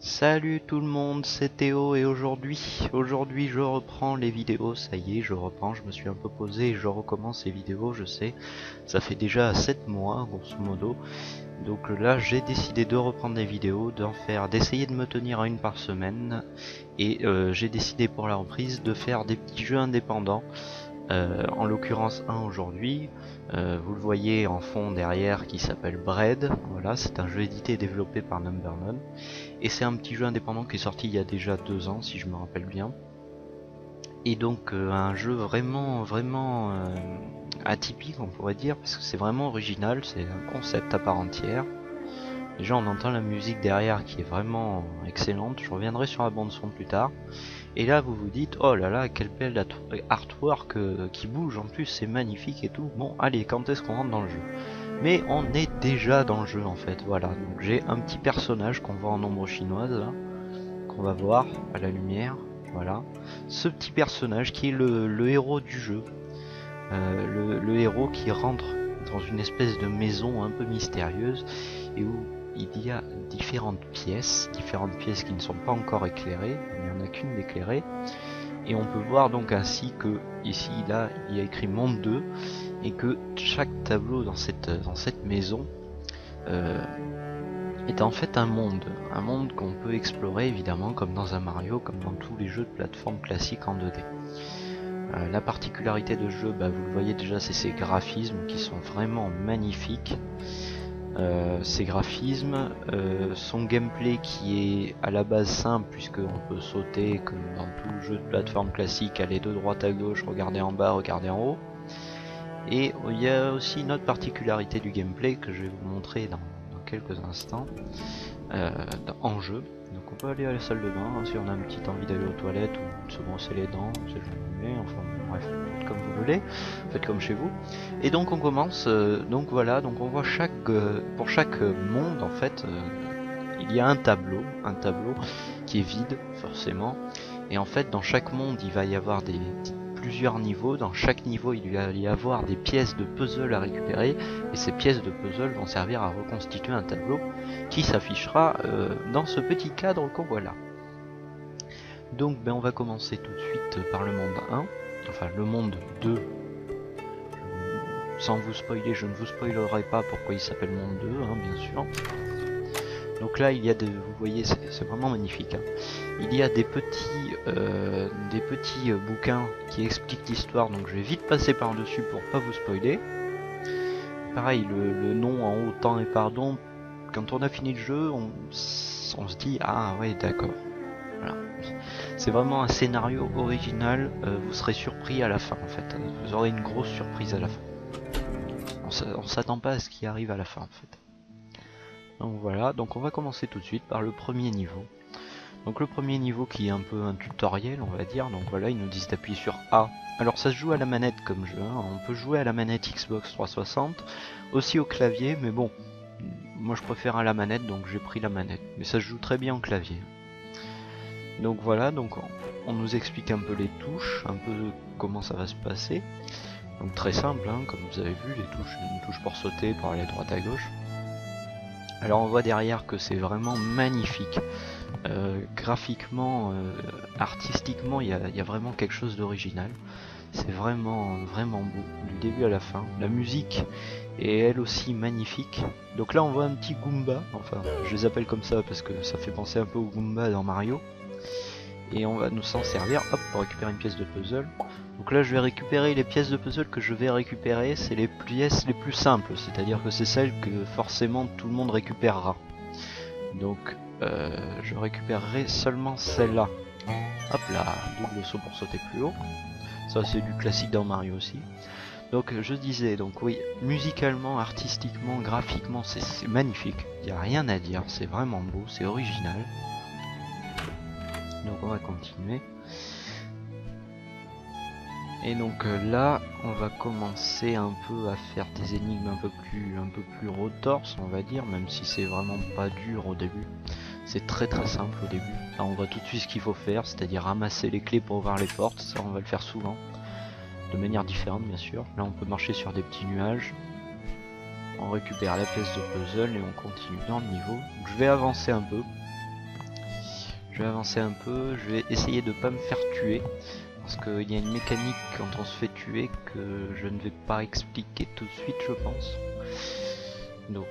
Salut tout le monde, c'est Théo et aujourd'hui je reprends les vidéos, ça y est, je reprends, je me suis un peu posé et je recommence les vidéos, je sais, ça fait déjà 7 mois grosso modo, donc là j'ai décidé de reprendre des vidéos, d'essayer de me tenir à une par semaine et j'ai décidé pour la reprise de faire des petits jeux indépendants. En l'occurrence un aujourd'hui, vous le voyez en fond derrière, qui s'appelle Bread. Voilà, c'est un jeu édité et développé par Number None, et c'est un petit jeu indépendant qui est sorti il y a déjà 2 ans si je me rappelle bien, et donc un jeu vraiment atypique on pourrait dire, parce que c'est vraiment original, c'est un concept à part entière. Déjà on entend la musique derrière qui est vraiment excellente, je reviendrai sur la bande son plus tard. Et là vous vous dites, oh là là, quel bel artwork qui bouge en plus, c'est magnifique et tout. Bon allez, quand est-ce qu'on rentre dans le jeu? Mais on est déjà dans le jeu en fait, voilà. Donc j'ai un petit personnage qu'on voit en ombre chinoise là, qu'on va voir à la lumière, voilà. Ce petit personnage qui est le héros du jeu. Le héros qui rentre dans une espèce de maison un peu mystérieuse et où il y a différentes pièces qui ne sont pas encore éclairées, il n'y en a qu'une d'éclairée, et on peut voir donc ainsi que ici là il y a écrit monde 2 et que chaque tableau dans cette maison est en fait un monde qu'on peut explorer évidemment comme dans un Mario, comme dans tous les jeux de plateforme classiques en 2D. La particularité de jeu, vous le voyez déjà, c'est ces graphismes qui sont vraiment magnifiques. Ces graphismes, son gameplay qui est à la base simple puisqu'on peut sauter comme dans tout jeu de plateforme classique, aller de droite à gauche, regarder en bas, regarder en haut. Et il y a aussi une autre particularité du gameplay que je vais vous montrer dans quelques instants en jeu. Donc on peut aller à la salle de bain si on a une petite envie d'aller aux toilettes ou de se brosser les dents, c'est jamais, enfin bref, faites comme vous voulez, faites comme chez vous. Et donc on commence, donc voilà, donc on voit pour chaque monde en fait, il y a un tableau qui est vide forcément, et en fait dans chaque monde il va y avoir plusieurs niveaux, dans chaque niveau il va y avoir des pièces de puzzle à récupérer, et ces pièces de puzzle vont servir à reconstituer un tableau qui s'affichera dans ce petit cadre qu'on voit là. Donc on va commencer tout de suite par le monde 1, enfin le monde 2. Sans vous spoiler, je ne vous spoilerai pas pourquoi il s'appelle monde 2, bien sûr. Donc là il y a vous voyez, c'est vraiment magnifique, il y a des petits bouquins qui expliquent l'histoire, donc je vais vite passer par dessus pour pas vous spoiler. Pareil, le nom en haut, temps et pardon, quand on a fini le jeu, on se dit ah ouais d'accord. Voilà. C'est vraiment un scénario original, vous serez surpris à la fin en fait, vous aurez une grosse surprise à la fin. On s'attend pas à ce qui arrive à la fin en fait. Donc voilà, donc on va commencer tout de suite par le premier niveau. Donc le premier niveau qui est un peu un tutoriel on va dire, donc voilà, ils nous disent d'appuyer sur A. Alors ça se joue à la manette comme jeu, on peut jouer à la manette Xbox 360, aussi au clavier, mais bon, moi je préfère à la manette donc j'ai pris la manette, mais ça se joue très bien au clavier. Donc voilà, donc on nous explique un peu les touches, un peu comment ça va se passer. Donc très simple, comme vous avez vu, les touches, une touche pour sauter, pour aller à droite à gauche. Alors on voit derrière que c'est vraiment magnifique. Graphiquement, artistiquement, il y a vraiment quelque chose d'original. C'est vraiment beau, du début à la fin. La musique est elle aussi magnifique. Donc là on voit un petit Goomba, enfin je les appelle comme ça parce que ça fait penser un peu au Goomba dans Mario. Et on va nous s'en servir, hop, pour récupérer une pièce de puzzle. Donc là je vais récupérer les pièces de puzzle que je vais récupérer, c'est les pièces les plus simples, c'est-à-dire que c'est celles que forcément tout le monde récupérera. Donc je récupérerai seulement celle-là. Hop là, double saut pour sauter plus haut. Ça c'est du classique dans Mario aussi. Donc je disais, donc oui, musicalement, artistiquement, graphiquement, c'est magnifique. Il n'y a rien à dire, c'est vraiment beau, c'est original. Donc on va continuer. Et donc là, on va commencer un peu à faire des énigmes un peu plus retorses, on va dire, même si c'est vraiment pas dur au début. C'est très simple au début. Là, on voit tout de suite ce qu'il faut faire, c'est-à-dire ramasser les clés pour ouvrir les portes. Ça, on va le faire souvent, de manière différente, bien sûr. Là, on peut marcher sur des petits nuages. On récupère la pièce de puzzle et on continue dans le niveau. Donc, je vais avancer un peu. Je vais essayer de pas me faire tuer. Parce qu'il y a une mécanique quand on se fait tuer que je ne vais pas expliquer tout de suite, je pense. Donc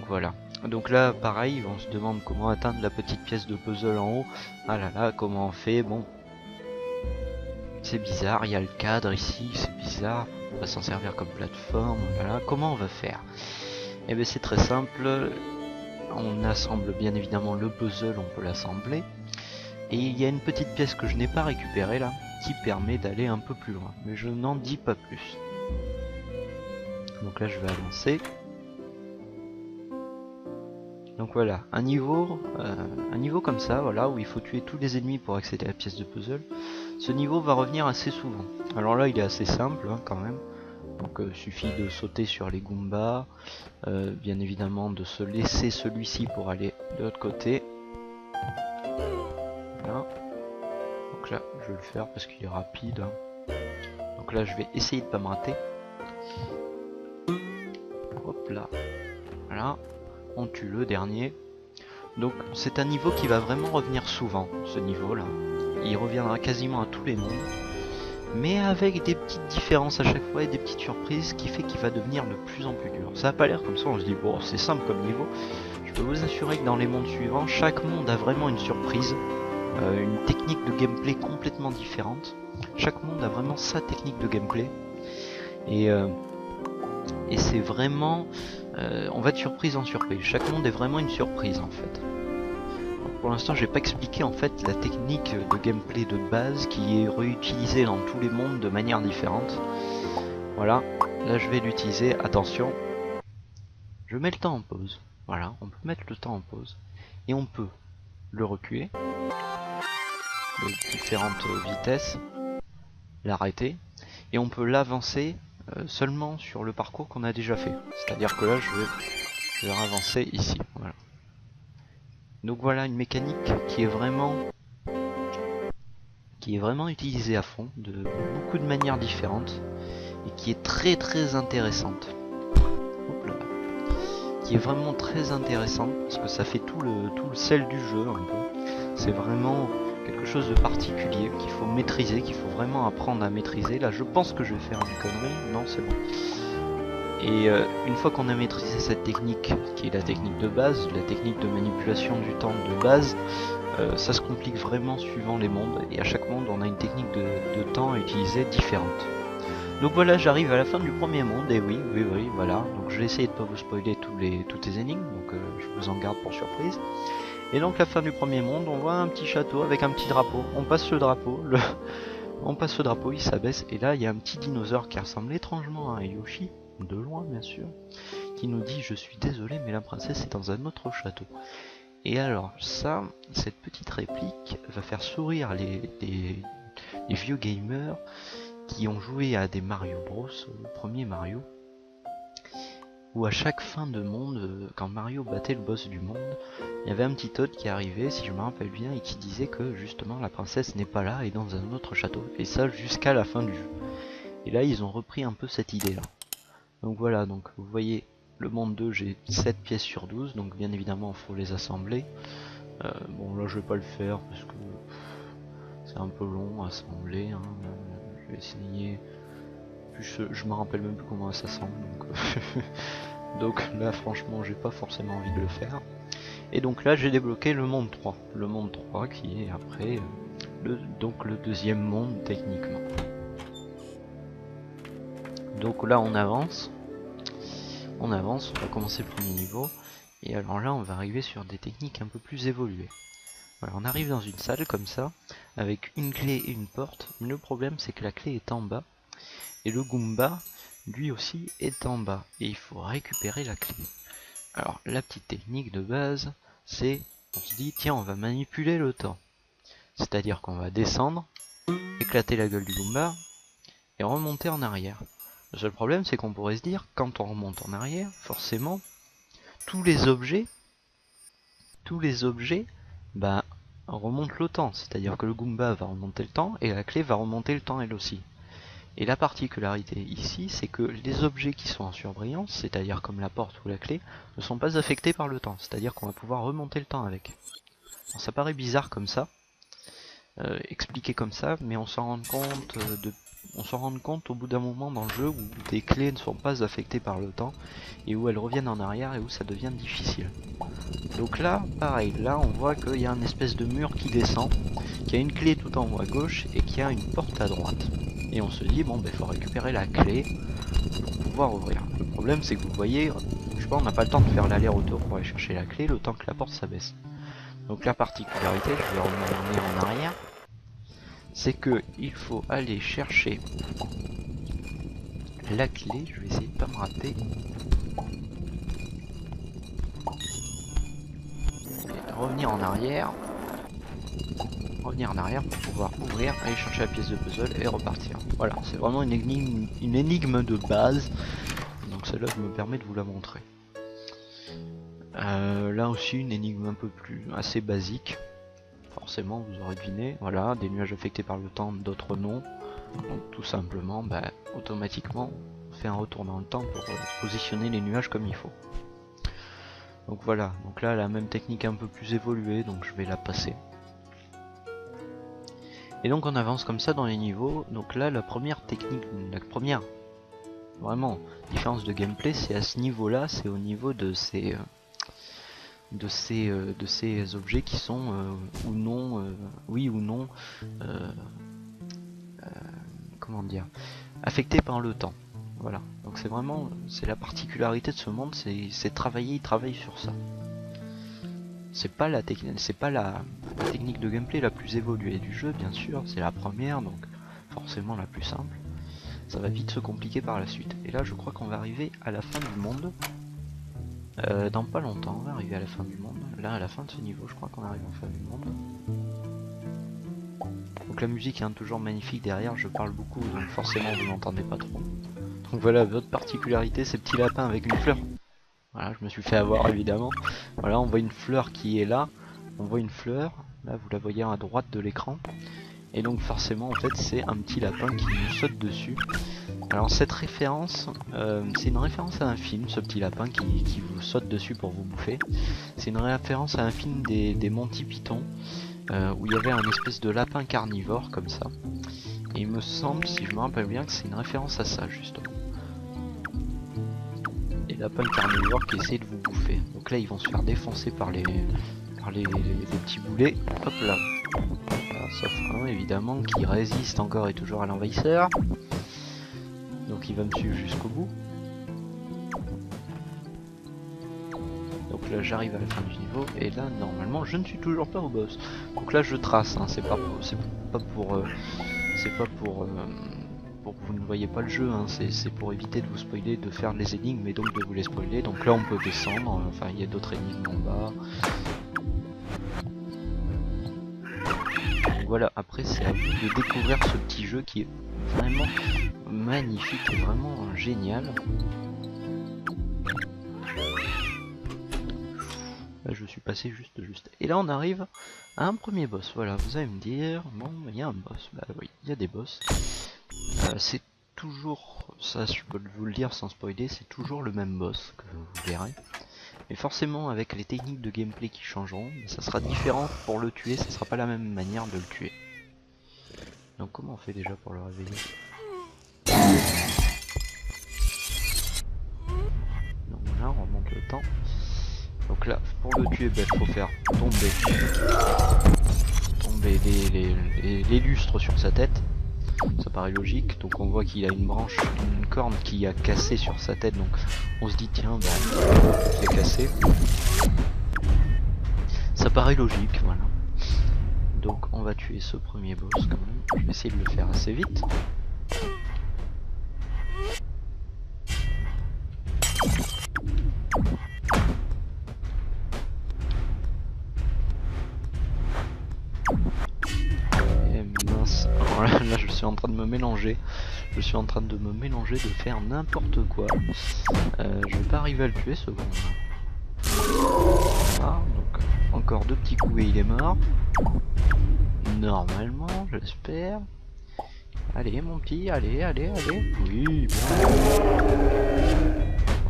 voilà. Donc là, pareil, on se demande comment atteindre la petite pièce de puzzle en haut. Ah là là, comment on fait? Bon, c'est bizarre, il y a le cadre ici, c'est bizarre. On va s'en servir comme plateforme. Oh là là, comment on va faire? Eh bien c'est très simple. On assemble bien évidemment le puzzle, on peut l'assembler. Et il y a une petite pièce que je n'ai pas récupérée là, qui permet d'aller un peu plus loin. Mais je n'en dis pas plus. Donc là je vais avancer. Donc voilà, un niveau comme ça, voilà, où il faut tuer tous les ennemis pour accéder à la pièce de puzzle. Ce niveau va revenir assez souvent. Alors là il est assez simple hein, quand même. Donc suffit de sauter sur les Goombas, bien évidemment de se laisser celui-ci pour aller de l'autre côté. Voilà. Donc là je vais le faire parce qu'il est rapide. Hein. Donc là je vais essayer de pas me rater. Hop là. Voilà. On tue le dernier. Donc c'est un niveau qui va vraiment revenir souvent, ce niveau là. Il reviendra quasiment à tous les mondes. Mais avec des petites différences à chaque fois et des petites surprises qui fait qu'il va devenir de plus en plus dur. Ça a pas l'air comme ça, on se dit bon c'est simple comme niveau. Je peux vous assurer que dans les mondes suivants, chaque monde a vraiment une surprise, une technique de gameplay complètement différente. Chaque monde a vraiment sa technique de gameplay. Et c'est vraiment... on va de surprise en surprise. Chaque monde est vraiment une surprise en fait. Pour l'instant, j'ai pas expliqué en fait la technique de gameplay de base qui est réutilisée dans tous les mondes de manière différente. Voilà, là je vais l'utiliser. Attention, je mets le temps en pause. Voilà, on peut mettre le temps en pause et on peut le reculer de différentes vitesses, l'arrêter et on peut l'avancer seulement sur le parcours qu'on a déjà fait. C'est-à-dire que là, je vais avancer ici. Voilà. Donc voilà une mécanique qui est vraiment utilisée à fond, de beaucoup de manières différentes, et qui est très intéressante. Hop là. Qui est vraiment très intéressante, parce que ça fait tout le sel du jeu un peu. C'est vraiment quelque chose de particulier qu'il faut maîtriser, qu'il faut vraiment apprendre à maîtriser. Là je pense que je vais faire une connerie, non c'est bon. Et une fois qu'on a maîtrisé cette technique, qui est la technique de base, la technique de manipulation du temps de base, ça se complique vraiment suivant les mondes, et à chaque monde on a une technique de temps à utiliser différente. Donc voilà, j'arrive à la fin du premier monde, et oui, voilà. Donc je vais essayer de pas vous spoiler toutes les énigmes, donc je vous en garde pour surprise. Et donc la fin du premier monde, on voit un petit château avec un petit drapeau. On passe le drapeau, il s'abaisse, et là il y a un petit dinosaure qui ressemble étrangement à un Yoshi, de loin bien sûr, qui nous dit je suis désolé mais la princesse est dans un autre château. Et alors ça, cette petite réplique va faire sourire les vieux gamers qui ont joué à des Mario Bros, le premier Mario, où à chaque fin de monde, quand Mario battait le boss du monde, il y avait un petit Toad qui arrivait, si je me rappelle bien, et qui disait que justement la princesse n'est pas là et dans un autre château, et ça jusqu'à la fin du jeu. Et là ils ont repris un peu cette idée là. Donc voilà, donc vous voyez, le monde 2 j'ai 7 pièces sur 12, donc bien évidemment il faut les assembler. Bon là je vais pas le faire parce que c'est un peu long à assembler, hein. Je vais essayer, je me rappelle même plus comment ça s'assemble, donc là franchement j'ai pas forcément envie de le faire. Et donc là j'ai débloqué le monde 3, qui est après donc le deuxième monde techniquement. Donc là on avance, on va commencer le premier niveau, et alors là on va arriver sur des techniques un peu plus évoluées. Voilà, on arrive dans une salle comme ça, avec une clé et une porte, mais le problème c'est que la clé est en bas, et le Goomba, lui aussi, est en bas, et il faut récupérer la clé. Alors la petite technique de base, c'est, on se dit, tiens on va manipuler le temps. C'est-à-dire qu'on va descendre, éclater la gueule du Goomba, et remonter en arrière. Le seul problème, c'est qu'on pourrait se dire, quand on remonte en arrière, forcément, tous les objets, bah, remontent le temps. C'est-à-dire que le Goomba va remonter le temps, et la clé va remonter le temps elle aussi. Et la particularité ici, c'est que les objets qui sont en surbrillance, c'est-à-dire comme la porte ou la clé, ne sont pas affectés par le temps. C'est-à-dire qu'on va pouvoir remonter le temps avec. Alors, ça paraît bizarre comme ça, expliqué comme ça, mais on s'en rend compte au bout d'un moment dans le jeu où des clés ne sont pas affectées par le temps et où elles reviennent en arrière et où ça devient difficile. Donc là, pareil, là on voit qu'il y a une espèce de mur qui descend, qu'il y a une clé tout en haut à gauche et qu'il y a une porte à droite. Et on se dit, bon ben il faut récupérer la clé pour pouvoir ouvrir. Le problème c'est que vous voyez, je sais pas, on n'a pas le temps de faire l'aller-retour pour aller chercher la clé, le temps que la porte s'abaisse. Donc la particularité, je vais revenir en arrière, c'est que il faut aller chercher la clé. Je vais essayer de pas me rater. Et revenir en arrière pour pouvoir ouvrir, aller chercher la pièce de puzzle et repartir. Voilà, c'est vraiment une énigme de base, donc celle-là je me permets de vous la montrer. Là aussi une énigme un peu plus assez basique. Forcément vous aurez deviné, voilà, des nuages affectés par le temps, d'autres non. Donc tout simplement, bah, automatiquement, on fait un retour dans le temps pour positionner les nuages comme il faut. Donc voilà, donc là la même technique un peu plus évoluée, donc je vais la passer. Et donc on avance comme ça dans les niveaux. Donc là la première technique, la première vraiment différence de gameplay, c'est à ce niveau-là, c'est au niveau de ces objets qui sont ou non, oui ou non, comment dire, affectés par le temps. Voilà, donc c'est vraiment, c'est la particularité de ce monde, c'est travailler, il travaille sur ça. C'est pas la technique de gameplay la plus évoluée du jeu, bien sûr, c'est la première, donc forcément la plus simple. Ça va vite se compliquer par la suite. Et là je crois qu'on va arriver à la fin du monde. Dans pas longtemps, on va arriver à la fin du monde. Là, à la fin de ce niveau, je crois qu'on arrive en fin du monde. Donc la musique est toujours magnifique derrière, je parle beaucoup, donc forcément vous n'entendez pas trop. Donc voilà, votre particularité, ces petits lapins avec une fleur. Voilà, je me suis fait avoir évidemment. Voilà, on voit une fleur qui est là. On voit une fleur, là vous la voyez à droite de l'écran. Et donc forcément, en fait, c'est un petit lapin qui nous saute dessus. Alors cette référence, c'est une référence à un film, ce petit lapin qui vous saute dessus pour vous bouffer. C'est une référence à un film des Monty Python, où il y avait un espèce de lapin carnivore comme ça. Et il me semble, si je me rappelle bien, que c'est une référence à ça justement. Et lapins carnivores qui essaient de vous bouffer. Donc là ils vont se faire défoncer par les petits boulets. Hop là. Voilà, sauf un évidemment qui résiste encore et toujours à l'envahisseur. Donc il va me suivre jusqu'au bout. Donc là j'arrive à la fin du niveau et là normalement je ne suis toujours pas au boss. Donc là je trace, hein, c'est pas pour que vous ne voyez pas le jeu, hein, c'est pour éviter de vous spoiler, de faire les énigmes et donc de vous les spoiler. Donc là on peut descendre, enfin il y a d'autres énigmes en bas. Donc voilà, après c'est à vous de découvrir ce petit jeu qui est vraiment magnifique et vraiment génial. Là je suis passé juste. Et là on arrive à un premier boss. Voilà, vous allez me dire, bon il y a un boss. Bah oui, il y a des boss. C'est toujours, ça je peux vous le dire sans spoiler, c'est toujours le même boss que vous verrez. Mais forcément avec les techniques de gameplay qui changeront, ça sera différent pour le tuer, ça sera pas la même manière de le tuer. Donc comment on fait déjà pour le réveiller? Donc là on remonte le temps. Donc là pour le tuer, il faut faire tomber les lustres sur sa tête. Ça paraît logique, donc on voit qu'il a une branche, une corne qui a cassé sur sa tête, donc on se dit tiens, bah, il est cassé. Ça paraît logique, voilà. Donc on va tuer ce premier boss quand même, je vais essayer de le faire assez vite. Et mince, alors là je suis en train de me mélanger. De faire n'importe quoi. Je vais pas arriver à le tuer ce con là. Voilà, donc encore 2 petits coups et il est mort. Normalement, j'espère. Allez mon petit, allez. Oui, bon.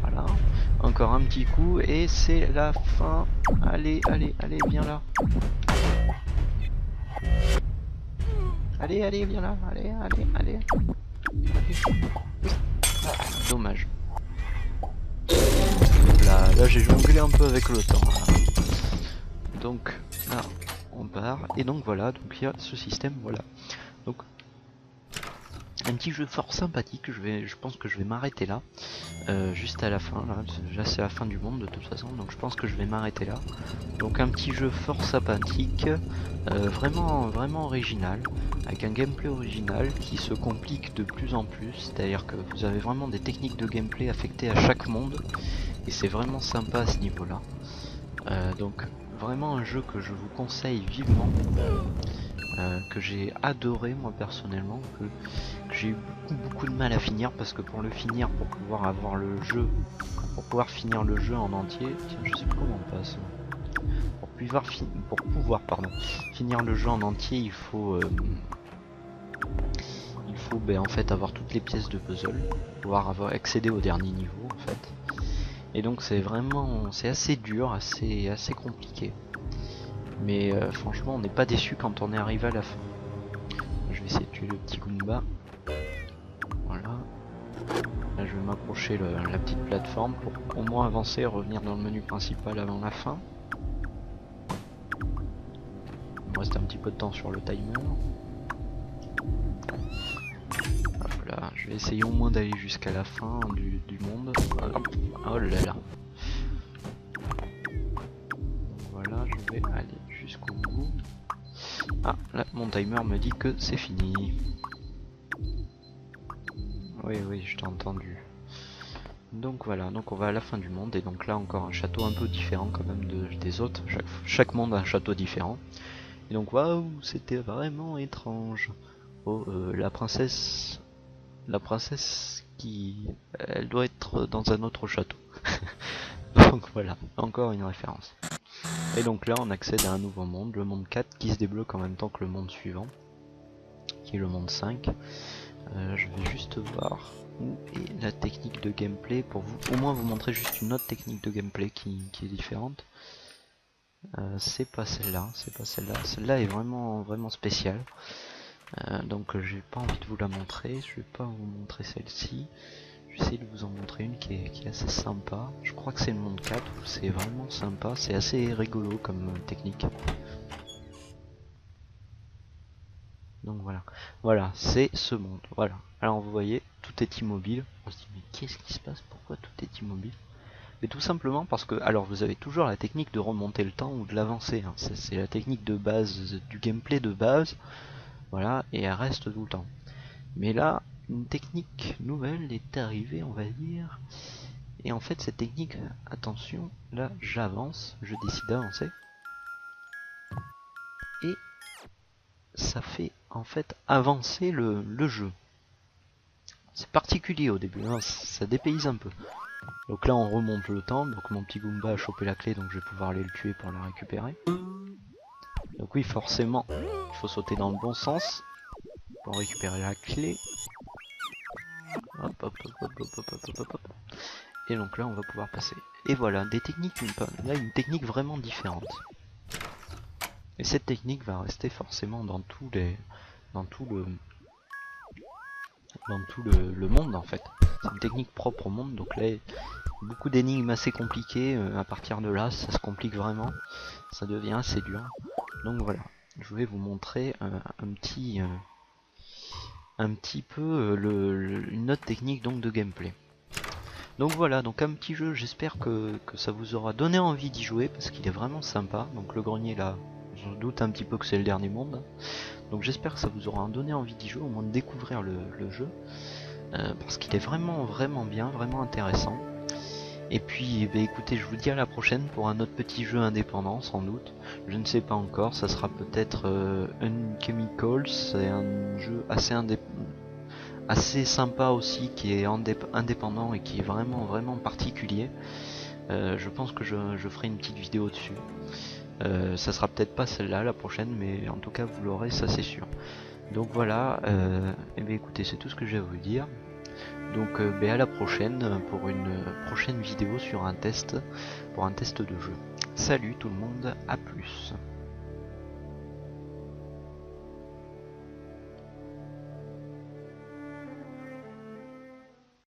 Voilà. Encore un petit coup et c'est la fin. Allez, viens là. Allez, viens là. Allez. Dommage. Là j'ai jonglé un peu avec le temps. Là. Donc là, on part. Et donc voilà, donc il y a ce système, voilà. Donc un petit jeu fort sympathique, je pense que je vais m'arrêter là, juste à la fin, là c'est la fin du monde de toute façon, donc je pense que je vais m'arrêter là. Donc un petit jeu fort sympathique, vraiment original, avec un gameplay original qui se complique de plus en plus, c'est-à-dire que vous avez vraiment des techniques de gameplay affectées à chaque monde, et c'est vraiment sympa à ce niveau-là. Donc vraiment un jeu que je vous conseille vivement. Que j'ai adoré moi personnellement, que j'ai eu beaucoup de mal à finir parce que pour le finir, pour pouvoir avoir le jeu, pour pouvoir finir le jeu en entier, tiens je sais pas comment on passe, pour pouvoir finir le jeu en entier il faut en fait avoir toutes les pièces de puzzle, pouvoir avoir accédé au dernier niveau en fait, et donc c'est assez dur, assez compliqué. Mais franchement on n'est pas déçu quand on est arrivé à la fin. Je vais essayer de tuer le petit Goomba. Voilà. Là je vais m'approcher la petite plateforme pour au moins avancer et revenir dans le menu principal avant la fin. Il me reste un petit peu de temps sur le timer. Hop là, je vais essayer au moins d'aller jusqu'à la fin du monde. Hop. Oh là là. Voilà, je vais aller jusqu'au bout. Ah, là, mon timer me dit que c'est fini. Oui, je t'ai entendu. Donc voilà, donc on va à la fin du monde, et donc là encore un château un peu différent quand même des autres. Chaque monde a un château différent. Et donc waouh, c'était vraiment étrange. Oh, la princesse elle doit être dans un autre château. Donc voilà, encore une référence. Et donc là on accède à un nouveau monde, le monde 4, qui se débloque en même temps que le monde suivant, qui est le monde 5. Je vais juste voir où est la technique de gameplay pour vous, au moins vous montrer juste une autre technique de gameplay qui est différente. C'est pas celle-là, celle-là est vraiment spéciale. Donc j'ai pas envie de vous la montrer, je vais pas vous montrer celle-ci. Je vais essayer de vous en montrer une qui est assez sympa. Je crois que c'est le monde 4, c'est vraiment sympa, c'est assez rigolo comme technique. Donc voilà, c'est ce monde, voilà. Alors vous voyez, tout est immobile. On se dit mais qu'est-ce qui se passe, pourquoi tout est immobile? Mais tout simplement parce que, alors vous avez toujours la technique de remonter le temps ou de l'avancer, hein. C'est la technique de base, du gameplay de base, voilà, et elle reste tout le temps. Mais là, une technique nouvelle est arrivée, on va dire, et en fait cette technique, attention, là j'avance, je décide d'avancer, et ça fait en fait avancer le jeu. C'est particulier au début, hein, ça dépayse un peu. Donc là on remonte le temps, donc mon petit Goomba a chopé la clé, donc je vais pouvoir aller le tuer pour la récupérer. Donc oui, forcément, il faut sauter dans le bon sens pour récupérer la clé. Hop. Et donc là on va pouvoir passer. Et voilà, des techniques, là une technique vraiment différente. Et cette technique va rester forcément dans tout le monde en fait. C'est une technique propre au monde, donc là beaucoup d'énigmes assez compliquées, à partir de là ça se complique vraiment, ça devient assez dur. Donc voilà, je vais vous montrer un petit peu une autre technique donc de gameplay. Donc voilà, donc un petit jeu, j'espère que ça vous aura donné envie d'y jouer, parce qu'il est vraiment sympa. Donc le grenier là, je doute un petit peu que c'est le dernier monde. Donc j'espère que ça vous aura donné envie d'y jouer, au moins de découvrir le jeu. Parce qu'il est vraiment bien, vraiment intéressant. Et puis écoutez, je vous dis à la prochaine pour un autre petit jeu indépendant sans doute. Je ne sais pas encore, ça sera peut-être Unchemicals, c'est un jeu assez sympa aussi, qui est indépendant et qui est vraiment particulier. Je pense que je ferai une petite vidéo dessus. Ça sera peut-être pas celle-là la prochaine, mais en tout cas vous l'aurez, ça c'est sûr. Donc voilà, et bien écoutez, c'est tout ce que j'ai à vous dire. Donc à la prochaine pour une prochaine vidéo sur un test, pour un test de jeu. Salut tout le monde, à plus.